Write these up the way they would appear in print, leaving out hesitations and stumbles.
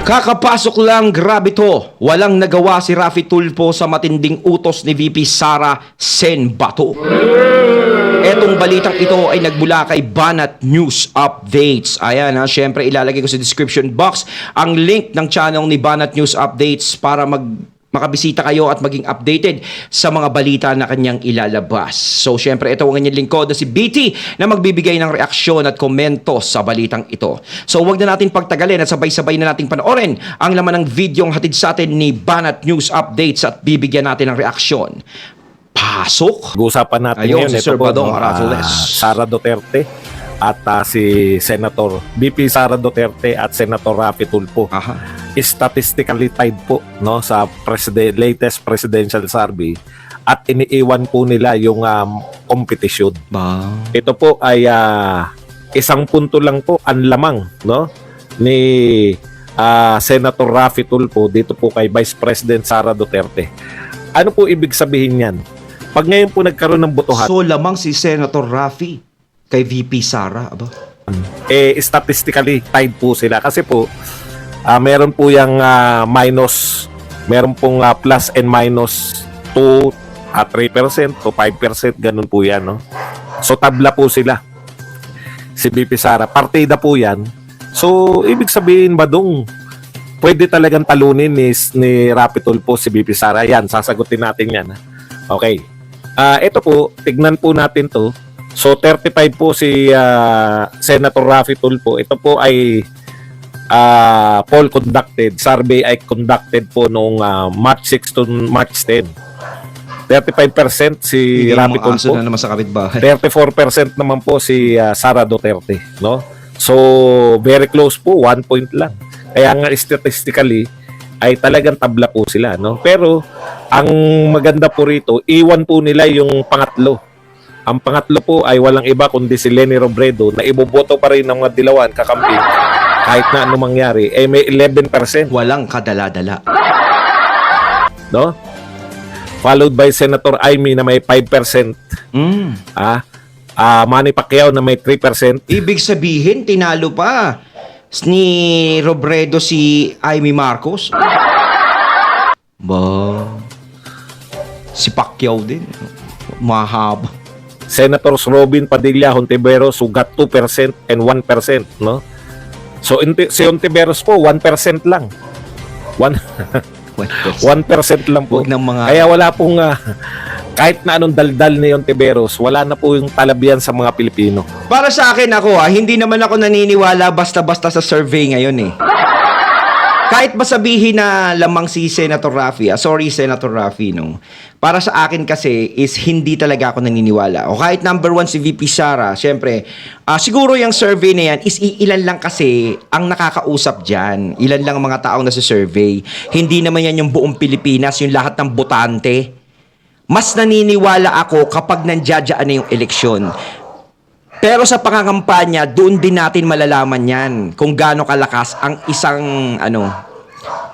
Kakapasok lang, grabe to. Walang nagawa si Raffy Tulfo sa matinding utos ni VP Sara Sen Bato. Etong balitang ito ay nagmula kay Banat News Updates. Ayan ha, syempre ilalagay ko sa description box ang link ng channel ni Banat News Updates para makabisita kayo at maging updated sa mga balita na kanyang ilalabas. So, syempre, ito ang kanyang lingkod na si BT na magbibigay ng reaksyon at komento sa balitang ito. So, huwag na natin pagtagalin at sabay-sabay na nating panoorin ang laman ng videong hatid sa atin ni Banat News Updates at bibigyan natin ng reaksyon. Pasok! Pag-uusapan natin Ayun, ngayon, si Sir Badong Arazoles. Sara Duterte at si Senator VP Sara Duterte at Senator Raffy Tulfo. Aha. Statistically tied po, no, sa latest presidential survey at iniiwan po nila yung kompetisyon. Ba? Ito po ay isang punto lang po ang lamang, no, ni Senator Raffy Tulfo dito po kay Vice President Sara Duterte. Ano po ibig sabihin yan? Pag ngayon po nagkaroon ng botohan, So, lamang si Senator Raffy kay VP Sara, aba? statistically tied po sila kasi po meron po yung meron pong plus and minus 2 3% to 5%, ganun po yan, no? So tabla po sila. Si VP Sara, partida po yan. So ibig sabihin ba dong pwede talagang talunin ni Raffy Tulfo si VP Sara? Yan, sasagutin natin yan. Okay. Ito po, tignan po natin to. So 35 po si Senator Raffy Tulfo. Ito po ay poll conducted, survey ay conducted po noong March 6 to March 10. 35% si Raffy Tulfo. Na naman sa kapitbahay. 34% naman po si Sara Duterte, no? So very close po, 1 point lang. Kaya nga statistically ay talagang tabla po sila, no? Pero ang maganda po rito, iwan po nila yung pangatlo. Ang pangatlo po ay walang iba kundi si Leni Robredo na iboboto pa rin ng mga dilawan kakampi kahit na ano mangyari, may 11%. Walang kadala-dala. No? Followed by Senator Amy na may 5%. Manny Pacquiao na may 3%. Ibig sabihin, tinalo pa ni Robredo si Amy Marcos. Ba? Si Pacquiao din. Mahaba. Senators Robin Padilla, Hontiveros who got 2% and 1%, no? So si Hontiveros po 1% lang. 1% lang po. Huwag ng mga... Kaya wala pong kahit na anong daldal ni Hontiveros, wala na po yung talabihan sa mga Pilipino. Para sa akin ako, hindi naman ako naniniwala basta-basta sa survey ngayon eh. Kahit ba sabihin na lamang si Senator Raffy, sorry Senator Raffy, no? Para sa akin kasi is hindi talaga ako naniniwala. O kahit number 1 si VP Sara, syempre, siguro yung survey na yan is ilan lang kasi ang nakakausap dyan. Ilan lang ang mga taong nasa survey. Hindi naman yan yung buong Pilipinas, yung lahat ng botante. Mas naniniwala ako kapag nandiyadyaan na yung eleksyon. Pero sa pangangampanya, doon din natin malalaman yan kung gaano kalakas ang isang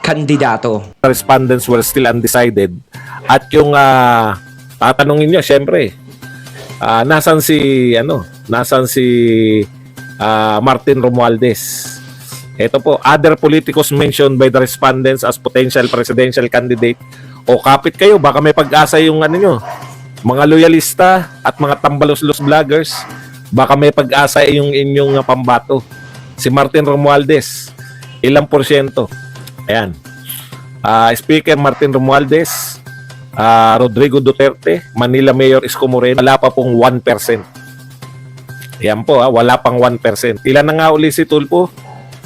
kandidato. Respondents were still undecided. At yung tatanungin niyo, syempre, nasan si Martin Romualdez? Ito po, other politicos mentioned by the respondents as potential presidential candidate. O kapit kayo, baka may pag-asa yung mga loyalista at mga tambalos-los vloggers. Baka may pag-asa yung inyong pambato. Si Martin Romualdez, ilang porsyento? Ayan. Speaker Martin Romualdez, Rodrigo Duterte, Manila Mayor Isko Moreno, wala pa pong 1%. Ayan po, wala pang 1%. Ilan na nga uli si Tulfo?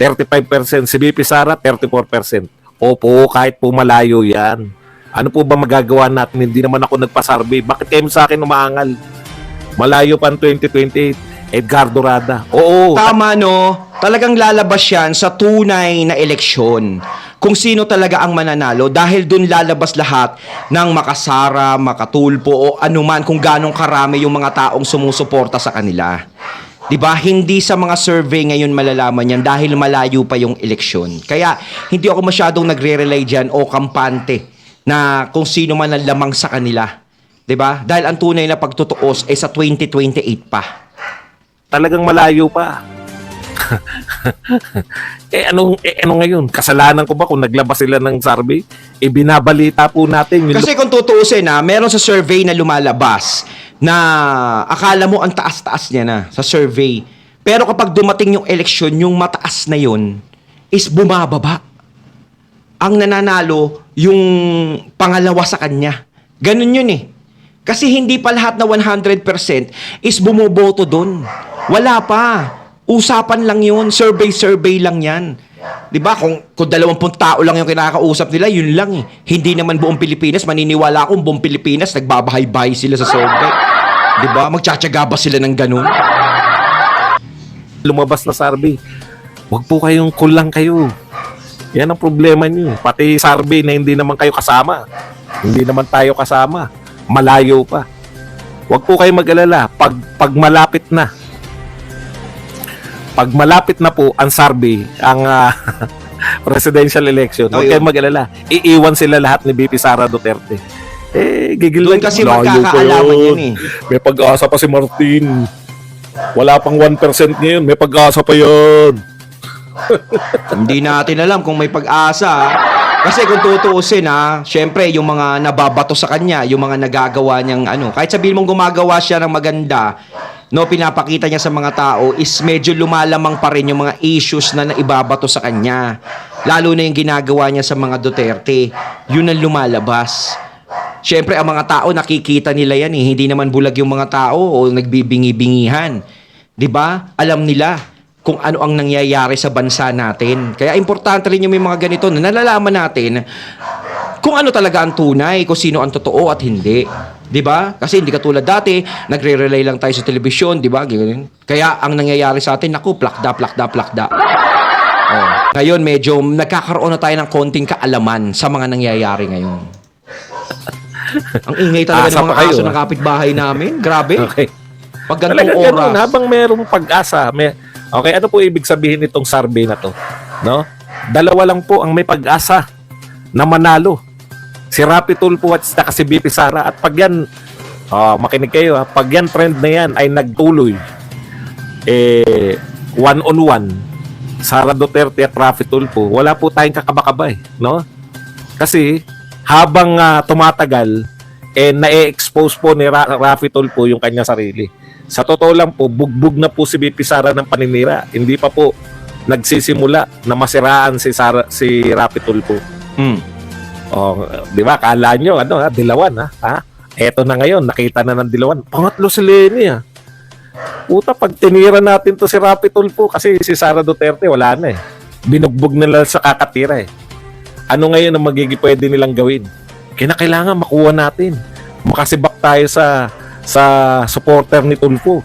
35%. Si VP Sara, 34%. Opo, kahit po malayo yan. Ano po ba magagawa natin? Hindi naman ako nagpa-survey. Bakit kayo sa akin umaangal? Malayo pa ang 2028. Edgardo Rada. Oo. Tama, no? Talagang lalabas yan sa tunay na eleksyon. Kung sino talaga ang mananalo dahil dun lalabas lahat ng makasara, makatulpo o anuman kung ganong karami yung mga taong sumusuporta sa kanila. 'Di ba? Hindi sa mga survey ngayon malalaman yan dahil malayo pa yung eleksyon. Kaya hindi ako masyadong nagre-rely diyan o kampante na kung sino man ang lamang sa kanila. 'Di ba? Dahil ang tunay na pagtutuos ay sa 2028 pa. Talagang malayo pa. ano ngayon? Kasalanan ko ba kung naglabas sila ng survey? Binabalita po natin. Kasi kung tutuusin meron sa survey na lumalabas na akala mo ang taas-taas niya na sa survey. Pero kapag dumating yung eleksyon, yung mataas na yun is bumababa. Ang nananalo, yung pangalawa sa kanya. Ganun yun eh. Kasi hindi pa lahat na 100% is bumoboto doon. Wala pa. Usapan lang yun. Survey lang yan. 'Di ba? Kung 20 tao lang yung kinakausap nila, yun lang eh. Hindi naman buong Pilipinas. Maniniwala akong buong Pilipinas nagbabahay-bahay sila sa survey. 'Di ba? Magtsatsaga ba sila ng ganun? Lumabas na survey, wag po kayong kulang kayo. Yan ang problema niyo. Pati survey na hindi naman kayo kasama. Hindi naman tayo kasama. Malayo pa. Wag po kayong mag-alala. Pag malapit na. Pag malapit na po ang survey, ang presidential election, huwag kayong mag-alala. Iiwan sila lahat ni VP Sara Duterte. Gigil Doon lang. kasi Layo magkakaalaman pa yan eh. May pag-asa pa si Martin. Wala pang 1% ngayon. May pag-asa pa yun. Hindi natin alam kung may pag-asa. Kasi kung tutuusin syempre yung mga nababato sa kanya, yung mga nagagawa niyang kahit sabihin mong gumagawa siya ng maganda, pinapakita niya sa mga tao is medyo lumalamang pa rin yung mga issues na naibabato sa kanya. Lalo na yung ginagawa niya sa mga Duterte. Yun ang lumalabas. Syempre, ang mga tao nakikita nila yan eh. Hindi naman bulag yung mga tao o nagbibingi-bingihan. 'Di ba? Alam nila kung ano ang nangyayari sa bansa natin. Kaya importante rin yung may mga ganito na nalalaman natin kung ano talaga ang tunay, kung sino ang totoo at hindi. 'Di ba? Kasi hindi katulad dati, nagre-relay lang tayo sa telebisyon, 'di ba? Kaya ang nangyayari sa atin, naku, plakda. Oh. Ngayon, medyo nagkakaroon na tayo ng konting kaalaman sa mga nangyayari ngayon. Ang ingay talaga ng mga aso ng kapitbahay namin. Grabe. Okay. Pag ganitong oras. Ganun, habang merong pag-asa, okay, ano po ibig sabihin nitong survey na to? No? Dalawa lang po ang may pag-asa na manalo. Si Rapi Tulfo at saka si VP Sara. At pag yan, makinig kayo pag yan trend na yan ay nagtuloy, one-on-one, Sara Duterte at Rapi Tulfo, wala po tayong kakabakabay, no? Kasi habang tumatagal, na-expose po ni Rapi Tulfo yung kanya sarili. Sa totoo lang po, bugbog na po si VP Sara ng paninira. Hindi pa po nagsisimula na masiraan si Rapi Tulfo. Di ba? Kala nyo, dilawan, Eto na ngayon, nakita na ng dilawan. Pangatlo si Lenny, Puta, pag tinira natin to si Rapi Tulfo, kasi si Sara Duterte, wala na Binugbog nila sa kakatira Ano ngayon ang pwede nilang gawin? Kinakailangan makuha natin. Makasibak tayo sa supporter ni Tulfo.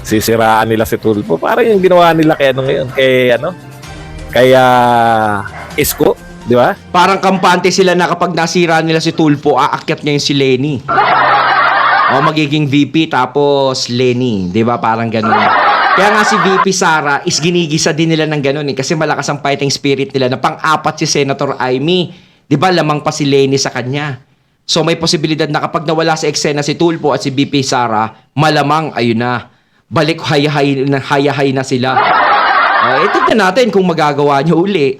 Sisiraan nila si Tulfo. Parang yung ginawa nila ngayon, kay Isko, di ba? Parang kampante sila na kapag nasira nila si Tulfo, aakyat ngayon si Lenny. O magiging VP tapos Lenny, di ba? Parang ganun. Kaya nga si VP Sara is ginigisa din nila ng ganun kasi malakas ang fighting spirit nila na pang-apat si Senator Amy. Di ba? Lamang pa si Lenny sa kanya. So may posibilidad na kapag nawala sa eksena si Tulfo at si VP Sara, malamang ayun na. Balik hayahay na sila. Tignan natin kung magagawa niyo uli.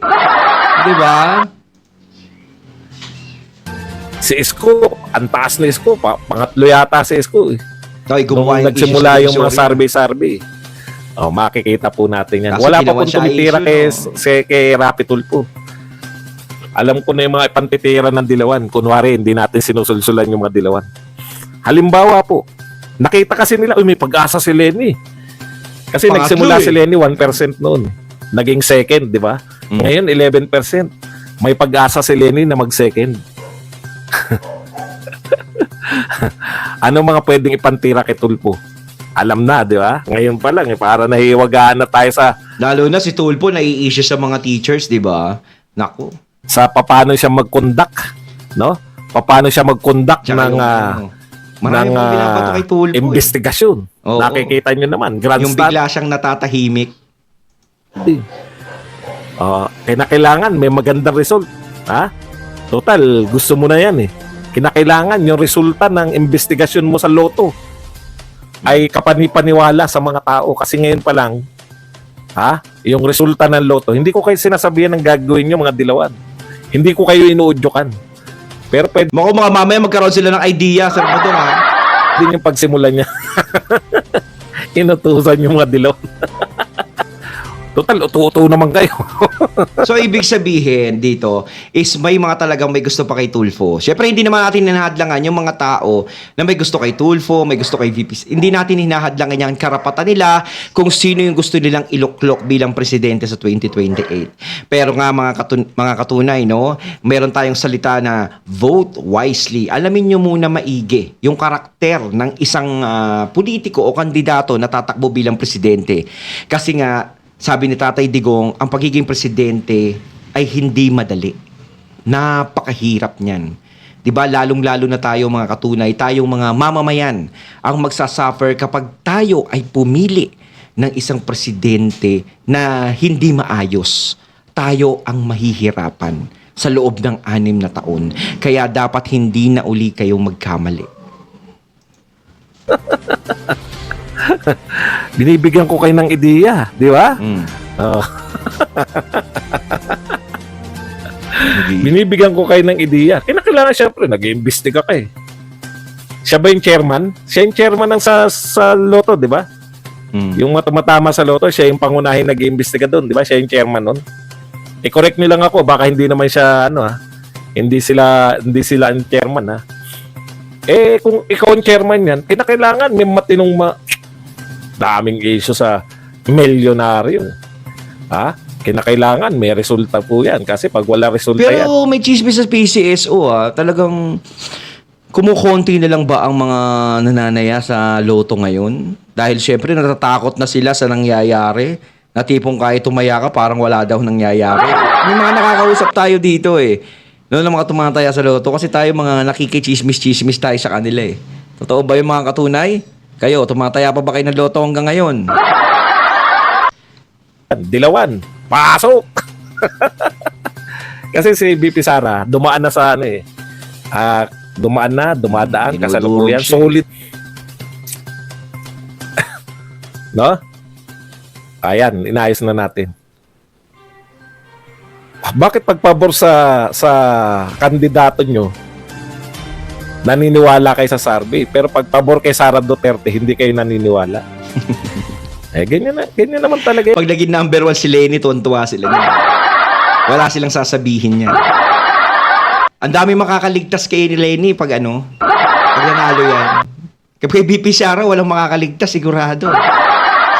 Di ba? Si Isko, ang taas na Isko, pangatlo yata si Isko Nung nagsimula yung mga survey. Makikita po natin yan. Kaso wala pa pong siya tumitira issue, kay Rapi Tulfo. Alam ko na yung mga ipantitira ng dilawan. Kunwari, hindi natin sinusulsulan yung mga dilawan. Halimbawa po, nakita kasi nila, may pag-asa si Lenny. Kasi nagsimula si Lenny 1% noon. Naging second, di ba? Ngayon, 11%. May pag-asa si Lenny na mag-second. Ano mga pwedeng ipantira kay Tulfo? Alam na, di ba? Ngayon pa lang, para nahiwagaan na tayo sa... Lalo na si Tulfo, nai-issue sa mga teachers, di ba? Naku. Sa paano siya mag-conduct, no? Paano siya mag-conduct ng investigasyon. Nakikita nyo naman, grand yung bigla siyang natatahimik. Kinakailangan may magandang result. Total, gusto mo na yan Kinakailangan yung resulta ng investigasyon mo sa loto ay kapanipaniwala sa mga tao kasi ngayon pa lang Ha? Yung resulta ng loto. Hindi ko kayo sinasabihan ng gagawin nyo, mga dilawan. Hindi ko kayo inuudyokan. Pero pwede Mako mga mamaya magkaroon sila ng idea, Sir Badong, ha? din yung pagsimulan niya. Inutusan yung mga dilawan. Total, utu-utu naman kayo. So, ibig sabihin dito is may mga talagang may gusto pa kay Tulfo. Siyempre, hindi naman natin hinahadlangan yung mga tao na may gusto kay Tulfo, may gusto kay VP. Hindi natin hinahadlangan yung karapatan nila kung sino yung gusto nilang iluklok bilang presidente sa 2028. Pero nga mga katunay, no, meron tayong salita na vote wisely. Alamin nyo muna maigi yung karakter ng isang politiko o kandidato na tatakbo bilang presidente. Kasi nga, sabi ni Tatay Digong, ang pagiging presidente ay hindi madali. Napakahirap niyan. 'Di ba? Lalong-lalo na tayo mga katunay, tayong mga mamamayan ang magsasuffer kapag tayo ay pumili ng isang presidente na hindi maayos. Tayo ang mahihirapan sa loob ng 6 na taon. Kaya dapat hindi na uli kayong magkamali. Binibigyan ko kayo ng ideya, di ba? Oo. Binibigyan ko kayo ng ideya. Kinakailangan syempre, nag-iimbestiga ka eh. Siya ba yung chairman? Siya yung chairman ng sa loto, di ba? Yung matama sa loto, siya yung pangunahin nag-iimbestiga doon, di ba? Siya yung chairman nun. I-correct niyo lang ako, baka hindi naman siya, hindi sila ang chairman, ha? Eh, kung ikaw ang chairman yan, kinakailangan may matinong daming issue sa milyonaryo. Ha? Kinakailangan may resulta po yan. Kasi pag wala resulta yan. Pero may chismis sa PCSO, talagang kumukonti na lang ba ang mga nananaya sa loto ngayon? Dahil syempre natatakot na sila sa nangyayari. Na tipong kahit tumaya ka, parang wala daw nangyayari. May mga nakakausap tayo dito eh. Noon lang mga tumataya sa loto kasi tayo mga nakikichismis-chismis tayo sa kanila eh. Totoo ba yung mga katunay? Kayo, tumataya pa ba kayo ng loto hanggang ngayon? Dilawan, pasok! Kasi si BP Sara, dumaan na sa dumadaan, kasalukuyan, solid. No? Ayan, inayos na natin. Bakit pagpabor sa kandidato nyo, naniniwala kayo sa survey, pero pagpabor kay Sara Duterte, hindi kayo naniniwala? Ganyan naman talaga. Pag naging number 1 si Lenny, tuwan-tuwa sila niya. Wala silang sasabihin niya. Ang dami makakaligtas kay Lenny pag nanalo yan. Kapag BP Sara, walang makakaligtas, sigurado.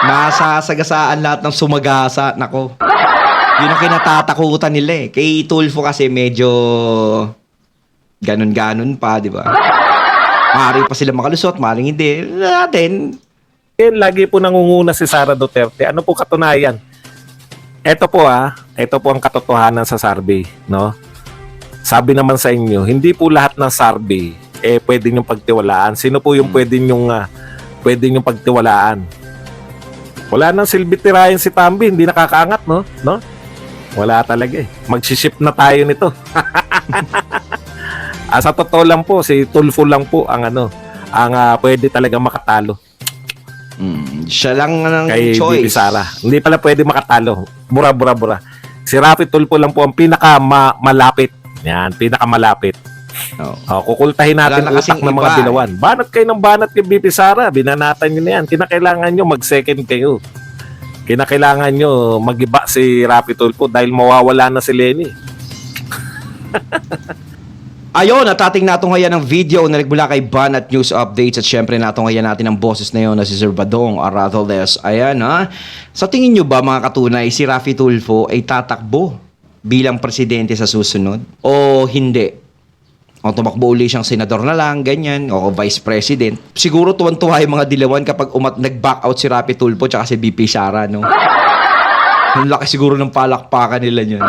Masasagasaan lahat ng sumagasa. Nako. Yun ang kinatatakutan nila eh. Kay Tulfo kasi medyo ganon-ganon pa, di ba? Maaari pa sila makalusot, maaaring hindi. Natin. Lagi po nangunguna si Sara Duterte. Ano po katunayan? Ito po ang katotohanan sa survey, no? Sabi naman sa inyo, hindi po lahat ng survey pwede niyong pagtiwalaan. Sino po yung pwede niyong pagtiwalaan? Wala nang silbi tirahin si Tambi, hindi nakakaangat, no? Wala talaga eh. Mag-ship na tayo nito. Sa totoo lang po, si Tulfo lang po ang pwede talaga makatalo. Siya lang ang kay choice. VP Sara. Hindi pala pwede makatalo. Bura. Si Rafi Tulfo lang po ang malapit. Yan, pinakamalapit. Kukultahin natin Wala na utak kasing ng mga iba, dilawan. Banat kayo ng banat kay VP Sara. Binanatan nyo na yan. Kinakailangan nyo mag-second kayo. Kinakailangan nyo mag-iba si Rafi Tulfo dahil mawawala na si Lenny. Ayun, natating natunghayan ng video na nagmula kay Banat News Updates at syempre natunghayan natin ang boses na yun na si Sir Badong Aratholes. Ayan Sa tingin nyo ba mga katunay, si Rafi Tulfo ay tatakbo bilang presidente sa susunod? O hindi? O tumakbo uli siyang senador na lang, ganyan, o vice president. Siguro tuwan-tuwa yung mga dilawan kapag nag-back out si Rafi Tulfo tsaka si BP Sara, no? Ang laki siguro ng palakpakan nila yun.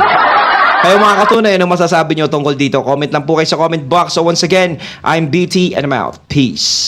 Kaya mga katunay, ano masasabi nyo tungkol dito? Comment lang po kayo sa comment box. So once again, I'm BT and I'm out. Peace.